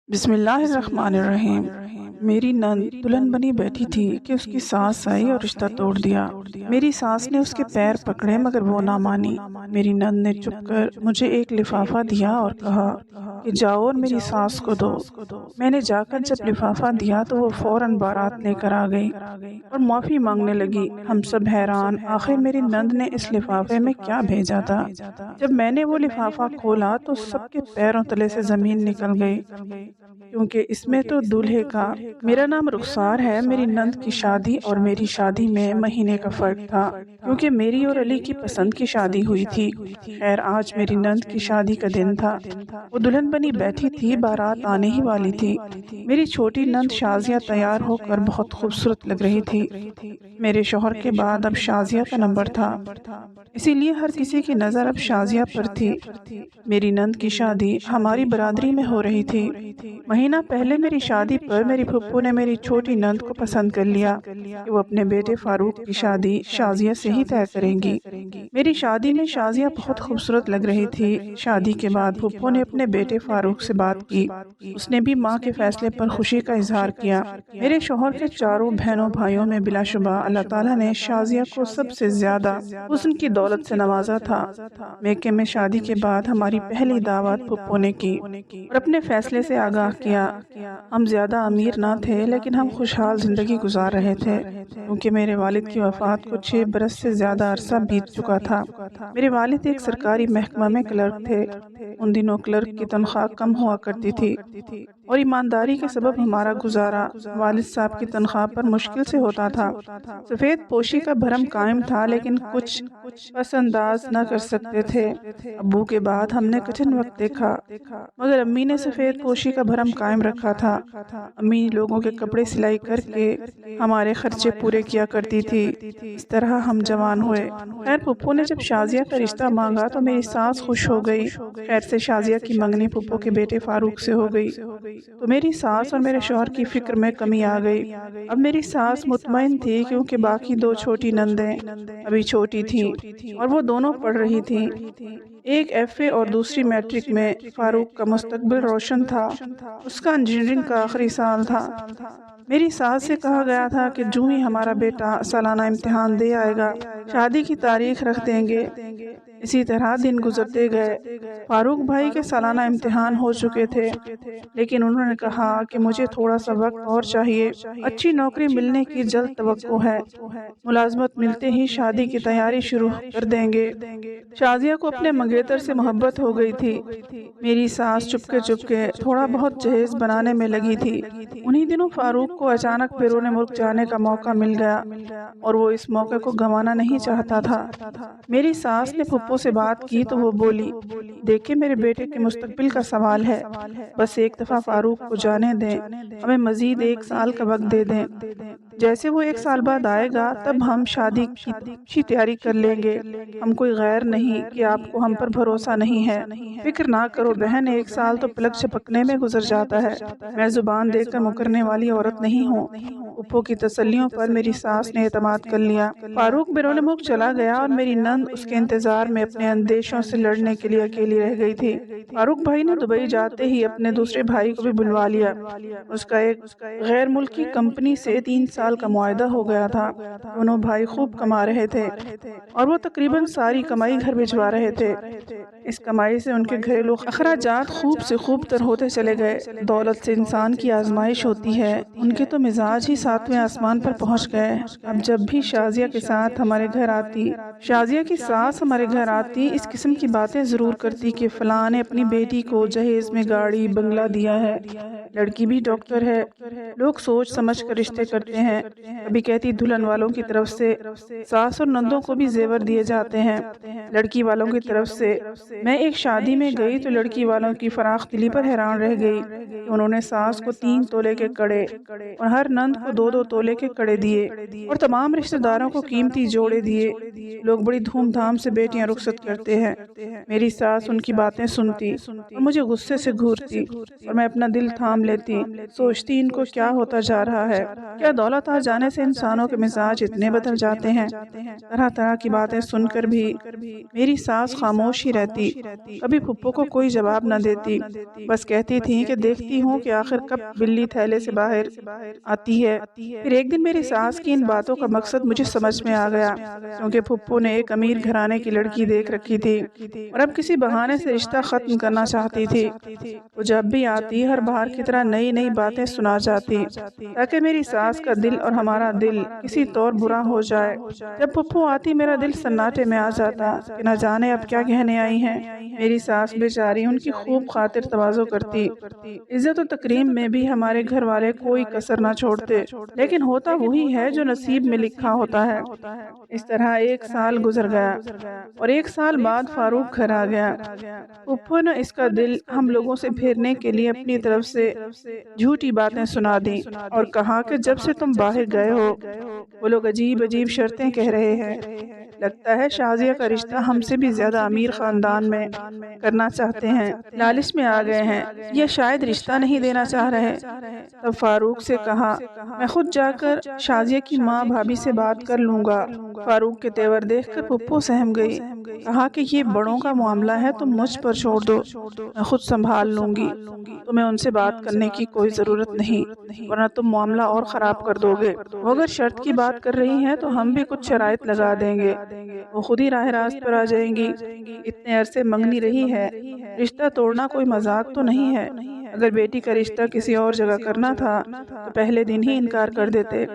بسم اللہ الرحمن الرحیم۔ میری نند دلہن بنی بیٹھی تھی کہ اس کی ساس آئی اور رشتہ توڑ دیا۔ میری ساس نے اس کے پیر پکڑے مگر وہ نہ مانی۔ میری نند نے چپ کر مجھے ایک لفافہ دیا اور کہا کہ جاؤ اور میری ساس کو دو۔ میں نے جا کر جب لفافہ دیا تو وہ فوراً بارات لے کر آ گئی اور معافی مانگنے لگی۔ ہم سب حیران، آخر میری نند نے اس لفافے میں کیا بھیجا تھا؟ جب میں نے وہ لفافہ کھولا تو سب کے پیروں تلے سے زمین نکل گئی، کیونکہ اس میں تو دولہے کا میرا نام رخسار ہے۔ میری نند کی شادی اور میری شادی میں مہینے کا فرق تھا، کیونکہ میری اور علی کی پسند کی شادی ہوئی تھی۔ خیر، آج میری نند کی شادی کا دن تھا۔ وہ دلہن بنی بیٹھی تھی، بارات آنے ہی والی تھی۔ میری چھوٹی نند شازیہ تیار ہو کر بہت خوبصورت لگ رہی تھی۔ میرے شوہر کے بعد اب شازیہ کا نمبر تھا، اسی لیے ہر کسی کی نظر اب شازیہ پر تھی۔ میری نند کی شادی ہماری برادری میں ہو رہی تھی۔ مہینہ پہلے میری شادی پر میری پھپھو نے میری چھوٹی نند کو پسند کر لیا کہ وہ اپنے بیٹے فاروق کی شادی شازیہ سے ہی طے کریں گی۔ میری شادی میں شازیہ بہت خوبصورت لگ رہی تھی۔ شادی کے بعد پھپھو نے اپنے بیٹے فاروق سے بات کی۔ اس نے بھی ماں کے فیصلے پر خوشی کا اظہار کیا۔ میرے شوہر کے چاروں بہنوں بھائیوں میں بلا شبہ اللہ تعالیٰ نے شازیہ کو سب سے زیادہ حسن کی دولت سے نوازا تھا۔ میکے میں شادی کے بعد ہماری پہلی دعوت پھپھو نے کی اور اپنے فیصلے سے آگاہ کیا۔ ہم زیادہ امیر نہ تھے لیکن ہم خوشحال زندگی گزار رہے تھے، کیونکہ میرے والد کی وفات کو 6 برس سے زیادہ عرصہ بیت چکا تھا۔ میرے والد ایک سرکاری محکمہ میں کلرک تھے۔ ان دنوں کلرک کی تنخواہ کم ہوا کرتی تھی اور ایمانداری کے سبب ہمارا گزارا والد صاحب کی تنخواہ پر مشکل سے ہوتا تھا۔ سفید پوشی کا بھرم قائم تھا لیکن کچھ پس انداز نہ کر سکتے تھے۔ ابو کے بعد ہم نے کٹھن وقت دیکھا، مگر امی نے سفید پوشی کا بھرم قائم رکھا تھا۔ امی لوگوں کے کپڑے سلائی کر کے ہمارے خرچے پورے کیا کرتی تھی۔ اس طرح ہم جوان ہوئے۔ خیر، پھپھو نے جب شازیہ کا رشتہ مانگا تو میری ساس خوش ہو گئی۔ خیر سے شازیہ کی منگنی پھپھو کے بیٹے فاروق سے ہو گئی تو میری ساس اور میرے شوہر کی فکر میں کمی آ گئی۔ اب میری ساس مطمئن تھی کیونکہ باقی 2 چھوٹی نندیں ابھی چھوٹی تھیں اور وہ دونوں پڑھ رہی تھیں، ایک FA اور دوسری میٹرک میں۔ فاروق کا مستقبل روشن تھا، اس کا انجینئرنگ کا آخری سال تھا۔ میری ساس سے کہا گیا تھا کہ جو ہی ہمارا بیٹا سالانہ امتحان دے آئے گا شادی کی تاریخ رکھ دیں گے۔ اسی طرح دن گزرتے گئے۔ فاروق بھائی کے سالانہ امتحان ہو چکے تھے، لیکن انہوں نے کہا کہ مجھے تھوڑا سا وقت اور چاہیے، اچھی نوکری ملنے کی جلد توقع ہے، ملازمت ملتے ہی شادی کی تیاری شروع کر دیں گے۔ شازیہ کو اپنے منگیتر سے محبت ہو گئی تھی۔ میری ساس چپکے تھوڑا بہت جہیز بنانے میں لگی تھی۔ انہی دنوں فاروق کو اچانک بیرون ملک جانے کا موقع مل گیا اور وہ اس موقع کو گنوانا نہیں چاہتا تھا۔ میری ساس نے پھپھو سے بات کی تو وہ بولی، دیکھیں میرے بیٹے کے مستقبل کا سوال ہے، بس ایک دفعہ فاروق کو جانے دیں، ہمیں مزید 1 سال کا وقت دے دیں، جیسے وہ 1 سال بعد آئے گا تب ہم شادی کی اچھی تیاری کر لیں گے۔ ہم کوئی غیر نہیں کہ آپ کو ہم پر بھروسہ نہیں ہے، فکر نہ کرو بہن، 1 سال تو پلک جھپکنے میں گزر جاتا ہے، میں زبان دے کر مکرنے والی عورت نہیں ہوں۔ پھپھو کی تسلیوں پر میری ساس نے اعتماد کر لیا۔ فاروق بیرون ملک چلا گیا اور میری نند اس کے انتظار میں اپنے اندیشوں سے لڑنے کے لیے اکیلی رہ گئی تھی۔ فاروق بھائی نے دبئی جاتے ہی اپنے دوسرے بھائی کو بھی بلوا لیا۔ اس کا ایک غیر ملکی کمپنی سے 3 سال کا معاہدہ ہو گیا تھا۔ دونوں بھائی خوب کما رہے تھے اور وہ تقریباً ساری کمائی گھر بھجوا رہے تھے۔ اس کمائی سے ان کے گھریلو اخراجات خوب سے خوب تر ہوتے چلے گئے۔ دولت سے انسان کی آزمائش ہوتی ہے، ان کے تو مزاج ہی 7ویں آسمان پر پہنچ گئے۔ اب جب بھی شازیہ کے ساتھ ہمارے گھر آتی، شازیہ کی ساس ہمارے گھر آتی، اس قسم کی باتیں ضرور کرتی کہ فلاں نے اپنی بیٹی کو جہیز میں گاڑی بنگلہ دیا ہے، لڑکی بھی ڈاکٹر ہے، لوگ سوچ سمجھ کر رشتے کرتے ہیں۔ کبھی کہتی دلہن والوں کی طرف سے ساس اور نندوں کو بھی زیور دیے جاتے ہیں، لڑکی والوں کی طرف سے۔ میں ایک شادی میں گئی تو لڑکی والوں کی فراخ دلی پر حیران رہ گئی کہ انہوں نے ساس کو 3 تولے کے کڑے اور ہر نند کو 2 تولے کے کڑے دیے اور تمام رشتہ داروں کو قیمتی جوڑے دیے۔ لوگ بڑی دھوم دھام سے بیٹیاں رخصت کرتے ہیں۔ میری ساس ان کی باتیں سنتی اور مجھے غصے سے گھورتی اور میں اپنا دل تھام لیتی، سوچتی ان کو کیا ہوتا جا رہا ہے، کیا دولت دولت آ جانے سے انسانوں کے مزاج اتنے بدل جاتے ہیں، طرح طرح کی باتیں سن کر بھی میری ساس خاموش ہی رہتی، کبھی پھپھو کو کوئی جواب نہ دیتی، بس کہتی تھی کہ دیکھتی ہوں کہ آخر کب بلی تھیلے سے باہر آتی ہے۔ پھر ایک دن میری ساس کی ان باتوں کا مقصد مجھے سمجھ میں آ گیا، کیونکہ پھپھو نے ایک امیر گھرانے کی لڑکی دیکھ رکھی تھی اور اب کسی بہانے سے رشتہ ختم کرنا چاہتی تھی۔ وہ جب بھی آتی ہر بار کی طرح نئی نئی باتیں سنا جاتی تاکہ میری ساس کا دل اور ہمارا دل کسی طور برا ہو جائے۔ جب پھپھو آتی میرا دل سناٹے میں آ جاتا کہ نہ جانے اب کیا کہنے آئی ہیں۔ میری ساس بیچاری ان کی خوب خاطر تواضع کرتی، عزت و تکریم میں بھی ہمارے گھر والے کوئی کسر نہ چھوڑتے، لیکن ہوتا وہی ہے جو نصیب میں لکھا ہوتا ہے۔ اس طرح ایک سال گزر گیا اور ایک سال بعد فاروق گھر آ گیا۔ پھپھو نے اس کا دل ہم لوگوں سے پھیرنے کے لیے اپنی طرف سے جھوٹی باتیں سنا دیں اور کہا کہ جب سے تم باہر گئے ہو وہ لوگ عجیب عجیب شرطیں کہہ رہے ہیں، لگتا ہے شازیہ کا رشتہ ہم سے بھی زیادہ امیر خاندان میں کرنا چاہتے ہیں، لالچ میں آ گئے ہیں، یہ شاید رشتہ نہیں دینا چاہ رہے۔ تب فاروق سے کہا میں خود جا کر شازیہ کی ماں بھابھی سے بات کر لوں گا۔ فاروق کے تیور دیکھ کر پھپھو سہم گئی، کہا کہ یہ بڑوں کا معاملہ ہے، تم مجھ پر چھوڑ دو، میں خود سنبھال لوں گی، تمہیں ان سے بات کرنے کی کوئی ضرورت نہیں، ورنہ تم معاملہ اور خراب کر دو گے۔ وہ اگر شرط کی بات کر رہی ہیں تو ہم بھی کچھ شرائط لگا دیں گے، وہ خود ہی راہ راست پر آ جائیں گی۔ اتنے عرصے منگنی رہی ہے، رشتہ توڑنا کوئی مذاق تو نہیں ہے، اگر بیٹی کا رشتہ کسی اور جگہ کرنا تھا تو پہلے دن ہی انکار کر دیتے۔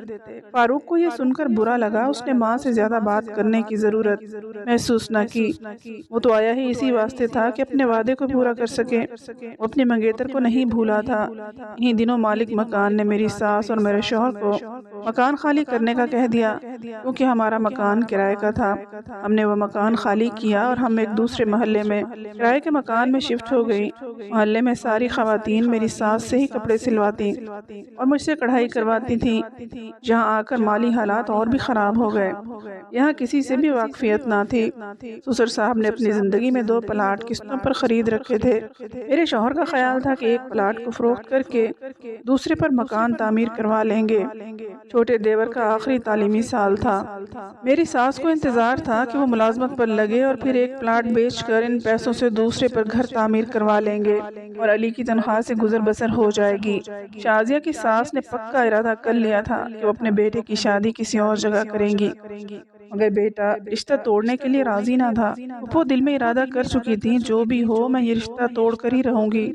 فاروق کو یہ سن کر برا لگا، اس نے ماں سے زیادہ بات کرنے کی ضرورت محسوس نہ کی، وہ تو آیا ہی اسی واسطے تھا کہ اپنے وعدے کو پورا کر سکے، وہ اپنے منگیتر کو نہیں بھولا تھا۔ انہی دنوں مالک مکان نے میری ساس اور میرے شوہر کو مکان خالی کرنے کا کہہ دیا، کیونکہ ہمارا مکان کرائے کا تھا۔ ہم نے وہ مکان خالی کیا اور ہم ایک دوسرے محلے میں کرائے کے مکان میں شفٹ ہو گئی۔ محلے میں ساری خواتین میری ساس سے ہی کپڑے سلواتی اور مجھ سے کڑھائی کرواتی تھیں۔ جہاں آ کر مالی حالات اور بھی خراب ہو گئے، یہاں کسی سے بھی واقفیت نہ تھی۔ سسر صاحب نے اپنی زندگی میں 2 پلاٹ قسطوں پر خرید رکھے تھے۔ میرے شوہر کا خیال تھا کہ ایک پلاٹ کو فروخت کر کے دوسرے پر مکان تعمیر کروا لیں گے۔ چھوٹے دیور کا آخری تعلیمی سال تھا۔ میری ساس کو انتظار تھا کہ وہ ملازمت پر لگے اور پھر ایک پلاٹ بیچ کر ان پیسوں سے دوسرے پر گھر تعمیر کروا لیں گے اور علی کی تنخواہ سے گزر بسر ہو جائے گی۔ شازیہ کی ساس نے پکا ارادہ کر لیا تھا کہ وہ اپنے بیٹے کی شادی کسی اور جگہ کریں گی، مگر بیٹا رشتہ توڑنے کے لیے راضی نہ تھا۔ وہ دل میں ارادہ کر چکی تھی جو بھی ہو میں یہ رشتہ توڑ کر ہی رہوں گی،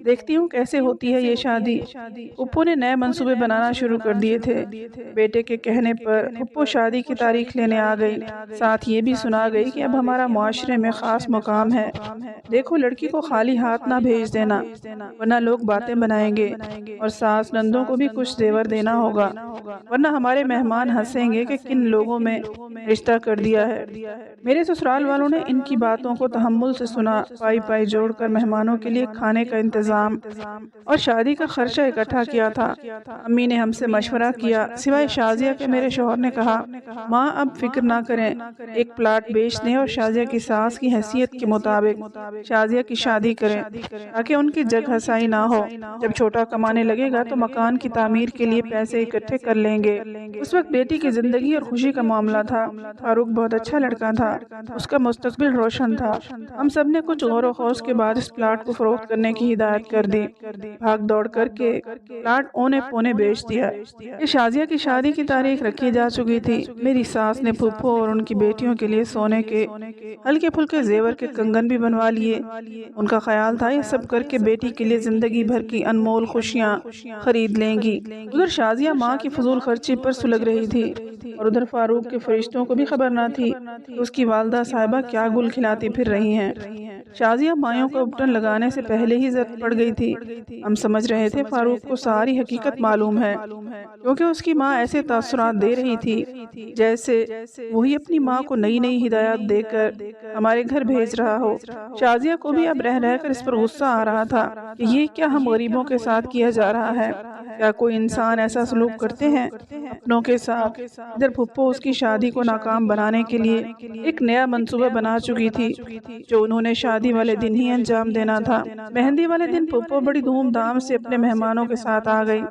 دیکھتی ہوں کیسے ہوتی ہے یہ شادی۔ پھپھو نے نئے منصوبے بنانا شروع کر دیے تھے۔ بیٹے کے کہنے پر پھپھو شادی کی تاریخ لینے آ گئی، ساتھ یہ بھی سنا گئی کہ اب ہمارا معاشرے میں خاص مقام ہے، دیکھو لڑکی کو خالی ہاتھ نہ بھیج دینا ورنہ لوگ باتیں بنائیں گے، اور ساس نندوں کو بھی کچھ زیور دینا ہوگا ورنہ ہمارے مہمان ہنسیں گے کہ کن لوگوں میں رشتہ کر دیا ہے۔ میرے سسرال والوں نے ان کی باتوں کو تحمل سے سنا، پائی پائی جوڑ کر مہمانوں کے لیے کھانے کا انتظام اور شادی کا خرچہ اکٹھا کیا تھا۔ امی نے ہم سے مشورہ کیا، سوائے شازیہ کے میرے شوہر نے کہا ماں اب فکر نہ کریں، ایک پلاٹ بیچ دیں اور شازیہ کی ساس کی حیثیت کے مطابق شازیہ کی شادی کریں تاکہ ان کی جگ ہنسائی نہ ہو۔ جب چھوٹا کمانے لگے گا تو مکان کی تعمیر کے لیے پیسے اکٹھے کر لیں گے۔ اس وقت بیٹی کی زندگی اور خوشی کا معاملہ تھا۔ فاروق بہت اچھا لڑکا تھا، اس کا مستقبل روشن تھا۔ ہم سب نے کچھ غور و خوض کے بعد اس پلاٹ کو فروخت کرنے کی ہدایت کر دی، بھاگ دوڑ کر کے پلاٹ اونے پونے بیچ دیا۔ یہ شازیہ کی شادی کی تاریخ رکھی جا چکی تھی۔ میری ساس نے پھپھو اور ان کی بیٹیوں کے لیے سونے کے ہلکے پھلکے زیور کے کنگن بھی بنوا لیے۔ ان کا خیال تھا یہ سب کر کے بیٹی کے لیے زندگی بھر کی انمول خوشیاں خرید لیں گی۔ ادھر شازیہ ماں کی فضول خرچی پر سلگ رہی تھی اور ادھر فاروق کے فرشتوں کو بھی خبر نہ تھی کہ اس کی والدہ صاحبہ کیا گل کھلاتی پھر رہی ہیں۔ شازیہ مایوں کو ابٹن لگانے سے پہلے ہی زد پڑ گئی تھی۔ ہم سمجھ رہے تھے فاروق کو ساری حقیقت معلوم ہے، کیونکہ اس کی ماں ایسے تاثرات دے رہی تھی جیسے وہی اپنی ماں کو نئی نئی ہدایات دے کر ہمارے گھر بھیج رہا ہو۔ شازیہ کو بھی اب رہ رہ کر اس پر غصہ آ رہا تھا کہ یہ کیا ہم غریبوں کے ساتھ کیا جا رہا ہے، کیا کوئی انسان ایسا سلوک کرتے ہیں اپنوں کے ساتھ۔ ادھر پھپھو اس کی شادی کو ناکام بنانے کے لیے ایک نیا منصوبہ بنا چکی تھی۔ جو انہوں نے شادی شادی والے دن ہی انجام دینا تھا۔ مہندی والے دن پھپھو بڑی دھوم دھام سے اپنے مہمانوں کے ساتھ آ گئی۔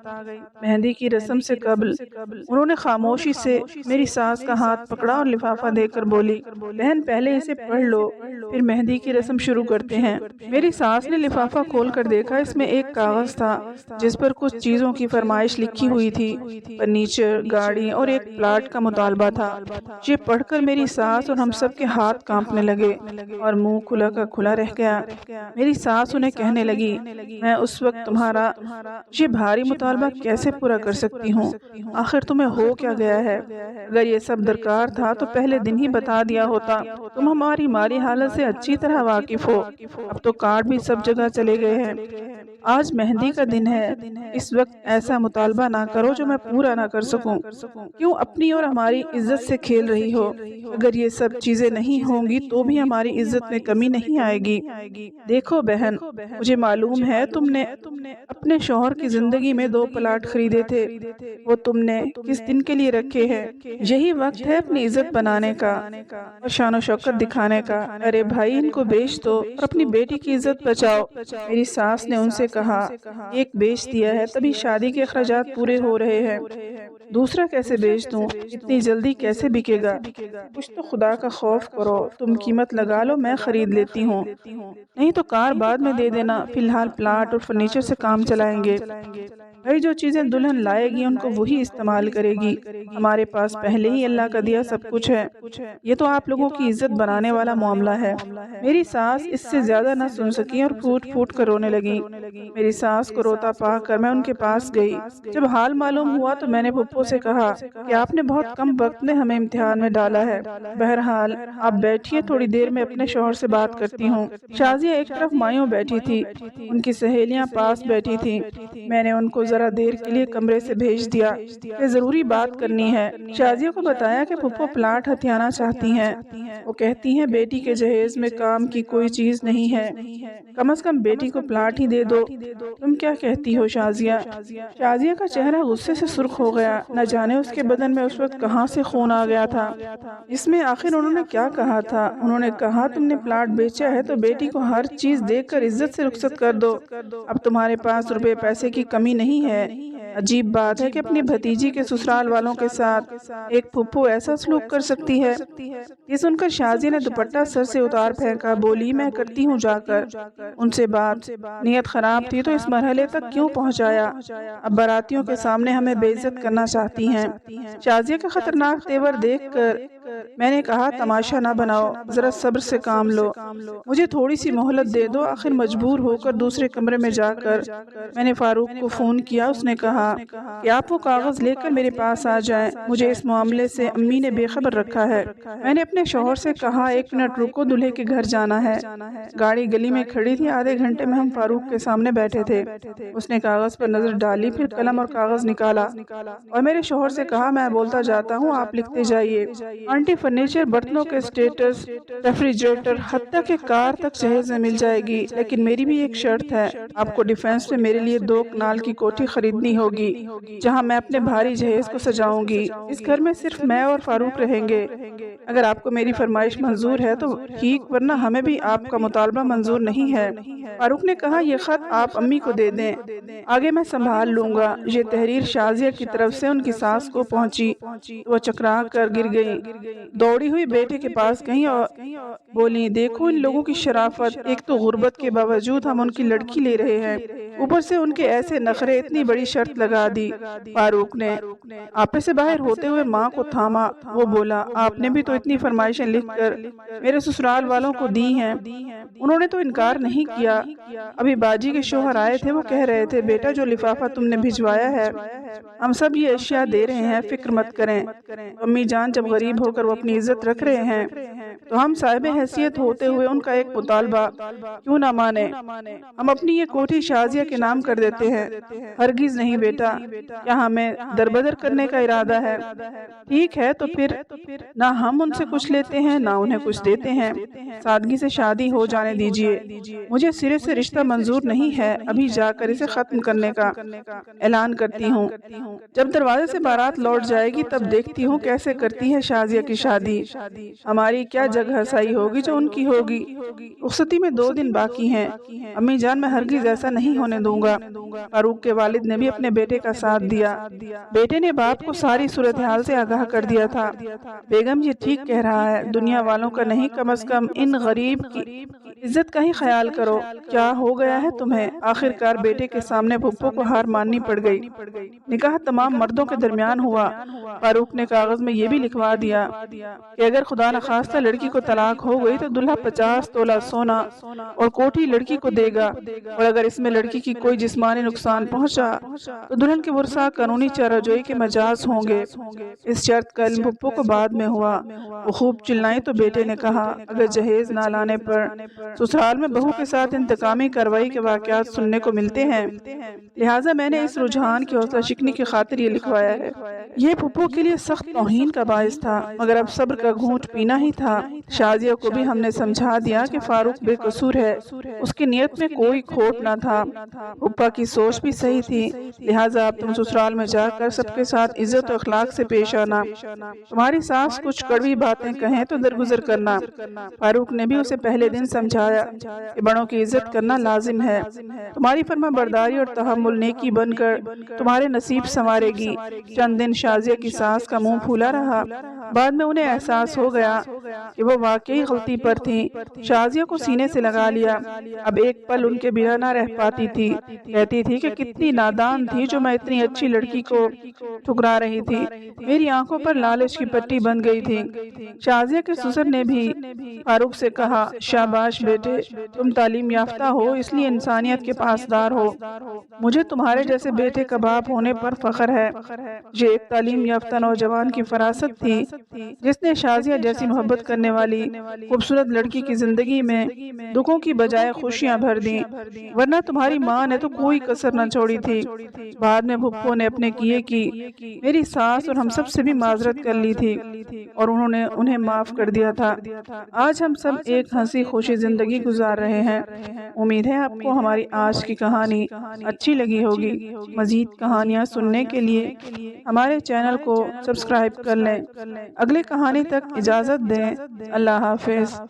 مہندی کی رسم سے قبل انہوں نے خاموشی سے میری ساس کا ہاتھ پکڑا اور لفافہ دے کر بولی، بہن پہلے اسے پڑھ لو، پھر مہندی کی رسم شروع کرتے ہیں۔ میری ساس نے لفافہ کھول کر دیکھا، اس میں ایک کاغذ تھا جس پر کچھ چیزوں کی فرمائش لکھی ہوئی تھی، فرنیچر، گاڑی اور ایک پلاٹ کا مطالبہ تھا۔ یہ پڑھ کر میری ساس اور ہم سب کے ہاتھ کانپنے لگے اور منہ کھلا کا کھلا رہ گیا۔ میری ساس انہیں کہنے لگی، میں اس وقت تمہارا یہ بھاری مطالبہ کیسے پورا کر سکتی ہوں؟ آخر تمہیں ہو کیا گیا ہے؟ اگر یہ سب درکار تھا تو پہلے دن ہی بتا دیا ہوتا۔ تم ہماری مالی حالت سے اچھی طرح واقف ہو، اب تو کارڈ بھی سب جگہ چلے گئے ہیں۔ آج مہندی کا دن ہے، اس وقت ایسا مطالبہ نہ کرو جو میں پورا نہ کر سکوں۔ کیوں اپنی اور ہماری عزت سے کھیل رہی ہو؟ اگر یہ سب چیزیں نہیں ہوں گی تو بھی ہماری عزت میں کمی نہیں آئے گی۔ دیکھو بہن، مجھے معلوم ہے تم نے اپنے شوہر کی زندگی میں 2 پلاٹ خریدے تھے، وہ تم نے کس دن کے لیے رکھے ہیں؟ یہی وقت ہے اپنی عزت بنانے کا اور شان و شوکت دکھانے کا۔ ارے بھائی، ان کو بیچ دو اور اپنی بیٹی کی عزت بچاؤ۔ میری ساس نے ان سے کہا، ایک بیچ دیا ہے تبھی شادی کے اخراجات پورے ہو رہے ہیں، دوسرا کیسے بیچ دوں؟ اتنی جلدی کیسے بکے گا؟ کچھ تو خدا کا خوف کرو، تم قیمت لگا لو، میں خرید لیتی ہوں، نہیں تو کار بعد میں دے دینا، فی الحال پلاٹ اور فرنیچر سے کام چلائیں گے۔ بھائی، جو چیزیں دلہن لائے گی ان کو وہی استعمال کرے گی، ہمارے پاس پہلے ہی اللہ کا دیا سب کچھ ہے، یہ تو آپ لوگوں کی عزت بنانے والا معاملہ ہے۔ میری ساس اس سے زیادہ نہ سن سکی اور پھوٹ پھوٹ کر رونے لگی۔ میری ساس کو روتا پا کر میں ان کے پاس گئی۔ جب حال معلوم ہوا تو میں نے پھپھو سے کہا کہ آپ نے بہت کم وقت میں ہمیں امتحان میں ڈالا ہے، بہرحال آپ بیٹھیے، تھوڑی دیر میں اپنے شوہر سے بات کرتی ہوں۔ شازیہ ایک طرف مایوں بیٹھی تھی، ان کی سہیلیاں پاس بیٹھی تھیں۔ میں نے ان کو ذرا دیر کے لیے کمرے سے بھیج دیا کہ ضروری بات کرنی ہے۔ شازیہ کو بتایا کہ پھپھو پلاٹ ہتھیانا چاہتی ہیں، وہ کہتی ہیں بیٹی کے جہیز میں کام کی کوئی چیز نہیں ہے، کم از کم بیٹی کو پلاٹ ہی دے دو۔ تم کیا کہتی ہو شازیہ؟ شازیہ کا چہرہ غصے سے سرخ ہو گیا، نہ جانے اس کے بدن میں اس وقت کہاں سے خون آ گیا تھا۔ اس میں آخر انہوں نے کیا کہا تھا؟ انہوں نے کہا تم نے پلاٹ بیچا ہے تو بیٹی کو ہر چیز دے کر عزت سے رخصت کر دو، اب تمہارے پاس روپے پیسے کی کمی نہیں ہے۔ عجیب بات ہے کہ اپنی بھتیجی کے سسرال والوں کے ساتھ ایک پھپھو ایسا سلوک کر سکتی ہے۔ یہ سن کر شازیہ نے دوپٹہ سر سے اتار پھینکا، بولی میں کرتی ہوں جا کر ان سے بات، نیت خراب تھی تو اس مرحلے تک کیوں پہنچایا؟ اب باراتیوں کے سامنے ہمیں بے عزت کرنا چاہتی ہیں۔ شازیہ کا خطرناک تیور دیکھ کر میں نے کہا تماشا نہ بناؤ، ذرا صبر سے کام لو، مجھے تھوڑی سی مہلت دے دو۔ آخر مجبور ہو کر دوسرے کمرے میں جا کر میں نے فاروق کو فون کیا، اس نے کہا کہ آپ وہ کاغذ لے کر میرے پاس آ جائیں، مجھے اس معاملے سے امی نے بے خبر رکھا ہے۔ میں نے اپنے شوہر سے کہا 1 منٹ رکو، دلہے کے گھر جانا ہے۔ گاڑی گلی میں کھڑی تھی، آدھے گھنٹے میں ہم فاروق کے سامنے بیٹھے تھے۔ اس نے کاغذ پر نظر ڈالی، پھر قلم اور کاغذ نکالا اور میرے شوہر سے کہا میں بولتا جاتا ہوں، آپ لکھتے جائیے۔ آنٹی فرنیچر، برتنوں کے اسٹیٹس، ریفریجریٹر، حتیٰ کہ کار تک جہیز میں مل جائے گی، لیکن میری بھی ایک شرط ہے، آپ کو ڈیفینس میں میرے لیے 2 کنال کی کوٹھی خریدنی ہوگی جہاں میں اپنے بھاری جہیز کو سجاؤں گی۔ اس گھر میں صرف میں اور فاروق رہیں گے، اگر آپ کو میری فرمائش منظور ہے تو ٹھیک، ورنہ ہمیں بھی آپ کا مطالبہ منظور نہیں ہے۔ فاروق نے کہا یہ خط آپ امی کو دے دیں، آگے میں سنبھال لوں گا۔ یہ تحریر شازیہ کی طرف سے ان کی ساس کو پہنچی، وہ چکرا کر گر گئی، دوڑی ہوئی بیٹے کے پاس گئیں اور بولی دیکھو ان لوگوں کی شرافت، ایک تو غربت کے باوجود ہم ان کی لڑکی لے رہے ہیں، اوپر سے ان کے ایسے نخرے، اتنی بڑی شرط لگا دی۔ فاروق نے آپے سے باہر ہوتے ہوئے ماں کو تھاما، وہ بولا آپ نے بھی تو اتنی فرمائشیں لکھ کر میرے سسرال والوں کو دی ہیں، انہوں نے تو انکار نہیں کیا۔ ابھی باجی کے شوہر آئے تھے، وہ کہہ رہے تھے بیٹا جو لفافہ تم نے بھجوایا ہے ہم سب یہ اشیاء دے رہے ہیں، فکر مت کریں، امی جان جب غریب ہو کر وہ اپنی عزت رکھ رہے ہیں تو ہم صاحب حیثیت ہوتے ہوئے ان کا ایک مطالبہ کیوں نہ مانے؟ ہم اپنی یہ کوٹھی شازیہ کے نام کر دیتے ہیں۔ ہرگز نہیں بیٹا، کیا ہمیں دربدر کرنے کا ارادہ ہے؟ ٹھیک ہے تو پھر نہ ہم ان سے کچھ لیتے ہیں نہ انہیں کچھ دیتے ہیں، سادگی سے شادی ہو جانے دیجیے، مجھے سرے سے رشتہ منظور نہیں ہے، ابھی جا کر اسے ختم کرنے کا اعلان کرتی ہوں، جب دروازے سے بارات لوٹ جائے گی تب دیکھتی ہوں کیسے کرتی ہے شازیہ کی شادی، ہماری کیا کیا جگہ سائی ہوگی جو ان کی ہوگی۔ رخصتی میں 2 دن باقی ہیں۔ امی جان، میں ہرگز ایسا نہیں ہونے دوں گا۔ فاروق کے والد نے بھی اپنے بیٹے کا ساتھ دیا۔ بیٹے نے باپ کو ساری صورتحال سے آگاہ کر دیا تھا۔ بیگم یہ ٹھیک کہہ رہا ہے، دنیا والوں کا نہیں، کم از کم ان غریب کی عزت کا ہی خیال کرو۔ کیا ہو گیا ہے تمہیں؟ آخر کار بیٹے کے سامنے پھپھو کو ہار ماننی پڑ گئی۔ نکاح تمام مردوں کے درمیان ہوا۔ فاروق نے کاغذ میں یہ بھی لکھوا دیا کہ اگر خدا نخواستہ لڑکی کو طلاق ہو گئی تو دلہا 50 تولہ سونا اور کوٹھی لڑکی کو دے گا، اور اگر اس میں لڑکی کی کوئی جسمانی نقصان پہنچا تو دلہن کے ورثاء قانونی چارہ جوئی کے مجاز ہوں گے۔ اس شرط کا علم پھپھو کو بعد میں ہوا۔ وہ خوب چلائی تو بیٹے نے کہا، اگر جہیز نہ لانے پر سسرال میں بہو کے ساتھ انتقامی کارروائی کے واقعات سننے کو ملتے ہیں، لہٰذا میں نے اس رجحان کی حوصلہ شکنی کی خاطر یہ لکھوایا ہے۔ یہ پھپھو کے لیے سخت توہین کا باعث تھا، مگر اب صبر کا گھونٹ پینا ہی تھا۔ شازیہ کو بھی ہم نے سمجھا دیا کہ فاروق بے قصور ہے، اس کی نیت میں کوئی کھوٹ نہ تھا۔ پھپھا کی سوچ بھی صحیح تھی، لہٰذا اب تم سسرال میں جا کر سب کے ساتھ عزت و اخلاق سے پیش آنا۔ تمہاری ساس کچھ کڑوی باتیں کہیں تو درگزر کرنا۔ فاروق نے بھی اسے پہلے دن سمجھایا کہ بڑوں کی عزت کرنا لازم ہے۔ تمہاری فرما برداری اور تحمل نیکی بن کر تمہارے نصیب سنوارے گی۔ چند دن شازیہ کی ساس کا منہ پھولا رہا، بعد میں انہیں احساس ہو گیا کہ وہ واقعی غلطی پر تھیں۔ شازیہ کو سینے سے لگا لیا، اب ایک پل ان کے بنا نہ رہ پاتی تھی۔ کہتی تھی کہ کتنی نادان تھی جو میں اتنی اچھی لڑکی کو ٹھکرا رہی تھی، میری آنکھوں پر لالچ کی پٹی بن گئی تھی۔ شازیہ کے سسر نے بھی فاروق سے کہا، شاباش بیٹے، تم تعلیم یافتہ ہو، اس لیے انسانیت کے پاسدار ہو۔ مجھے تمہارے جیسے بیٹے کا باپ ہونے پر فخر ہے۔ یہ ایک تعلیم یافتہ نوجوان کی فراست تھی جس نے شازیہ جیسی محبت کرنے والی خوبصورت لڑکی کی زندگی میں دکھوں کی بجائے خوشیاں بھر دیں، ورنہ تمہاری ماں نے تو کوئی کسر نہ چھوڑی تھی۔ بعد میں پھپھو نے اپنے کیے کی میری ساس اور ہم سب سے بھی معذرت کر لی تھی اور انہوں نے انہیں معاف کر دیا تھا۔ آج ہم سب ایک ہنسی خوشی زندگی گزار رہے ہیں۔ امید ہے آپ کو ہماری آج کی کہانی اچھی لگی ہوگی۔ مزید کہانیاں سننے کے لیے ہمارے چینل کو سبسکرائب کر لیں۔ اگلے کہانی تک اجازت دیں۔ اللہ حافظ۔